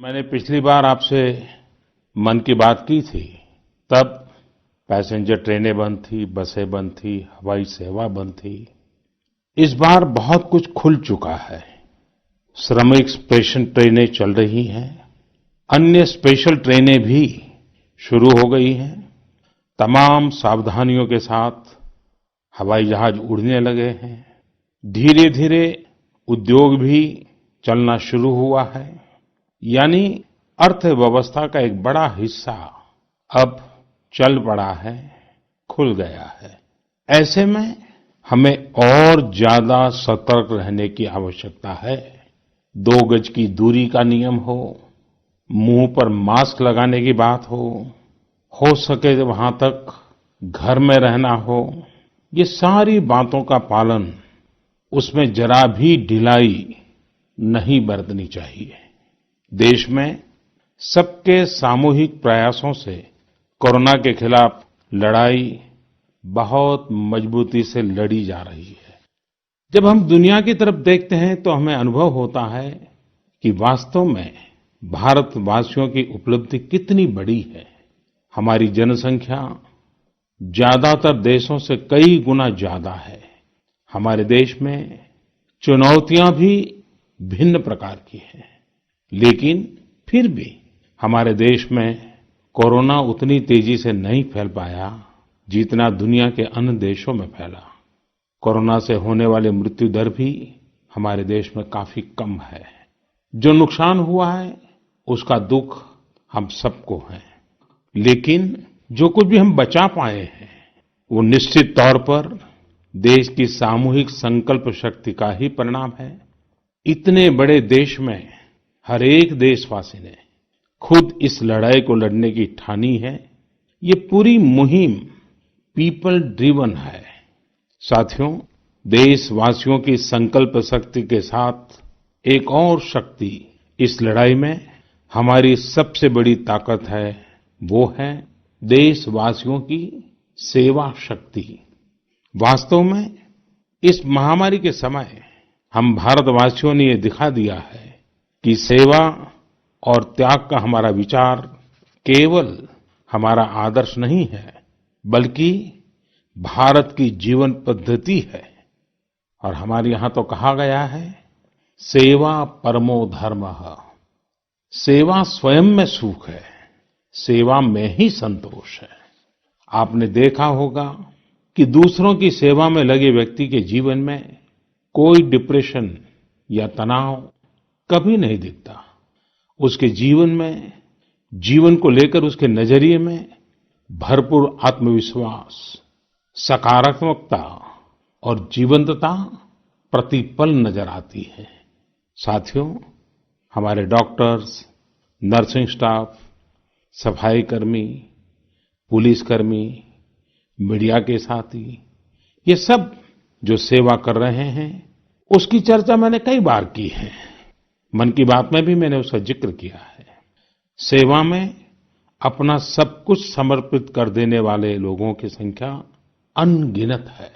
मैंने पिछली बार आपसे मन की बात की थी, तब पैसेंजर ट्रेनें बंद थी, बसें बंद थी, हवाई सेवा बंद थी। इस बार बहुत कुछ खुल चुका है। श्रमिक स्पेशल ट्रेनें चल रही हैं, अन्य स्पेशल ट्रेनें भी शुरू हो गई हैं। तमाम सावधानियों के साथ हवाई जहाज उड़ने लगे हैं। धीरे-धीरे उद्योग भी चलना शुरू हुआ है। यानी अर्थव्यवस्था का एक बड़ा हिस्सा अब चल पड़ा है, खुल गया है। ऐसे में हमें और ज्यादा सतर्क रहने की आवश्यकता है। 2 गज की दूरी का नियम हो, मुंह पर मास्क लगाने की बात हो सके तो वहां तक घर में रहना हो, ये सारी बातों का पालन, उसमें जरा भी ढिलाई नहीं बरतनी चाहिए। देश में सबके सामूहिक प्रयासों से कोरोना के खिलाफ लड़ाई बहुत मजबूती से लड़ी जा रही है। जब हम दुनिया की तरफ देखते हैं तो हमें अनुभव होता है कि वास्तव में भारतवासियों की उपलब्धि कितनी बड़ी है। हमारी जनसंख्या ज्यादातर देशों से कई गुना ज्यादा है। हमारे देश में चुनौतियां भी भिन्न प्रकार की हैं, लेकिन फिर भी हमारे देश में कोरोना उतनी तेजी से नहीं फैल पाया जितना दुनिया के अन्य देशों में फैला। कोरोना से होने वाली मृत्यु दर भी हमारे देश में काफी कम है। जो नुकसान हुआ है उसका दुख हम सबको है, लेकिन जो कुछ भी हम बचा पाए हैं वो निश्चित तौर पर देश की सामूहिक संकल्प शक्ति का ही परिणाम है। इतने बड़े देश में हर एक देशवासी ने खुद इस लड़ाई को लड़ने की ठानी है। ये पूरी मुहिम पीपल ड्रिवन है। साथियों, देशवासियों की संकल्प शक्ति के साथ एक और शक्ति इस लड़ाई में हमारी सबसे बड़ी ताकत है, वो है देशवासियों की सेवा शक्ति। वास्तव में इस महामारी के समय हम भारतवासियों ने ये दिखा दिया है कि सेवा और त्याग का हमारा विचार केवल हमारा आदर्श नहीं है, बल्कि भारत की जीवन पद्धति है। और हमारे यहाँ तो कहा गया है, सेवा परमो धर्मः। सेवा स्वयं में सुख है, सेवा में ही संतोष है। आपने देखा होगा कि दूसरों की सेवा में लगे व्यक्ति के जीवन में कोई डिप्रेशन या तनाव कभी नहीं दिखता। उसके जीवन में, जीवन को लेकर उसके नजरिए में भरपूर आत्मविश्वास, सकारात्मकता और जीवंतता प्रतिपल नजर आती है। साथियों, हमारे डॉक्टर्स, नर्सिंग स्टाफ, सफाई कर्मी, पुलिसकर्मी, मीडिया के साथी, ये सब जो सेवा कर रहे हैं, उसकी चर्चा मैंने कई बार की है। मन की बात में भी मैंने उसका जिक्र किया है। सेवा में अपना सब कुछ समर्पित कर देने वाले लोगों की संख्या अनगिनत है।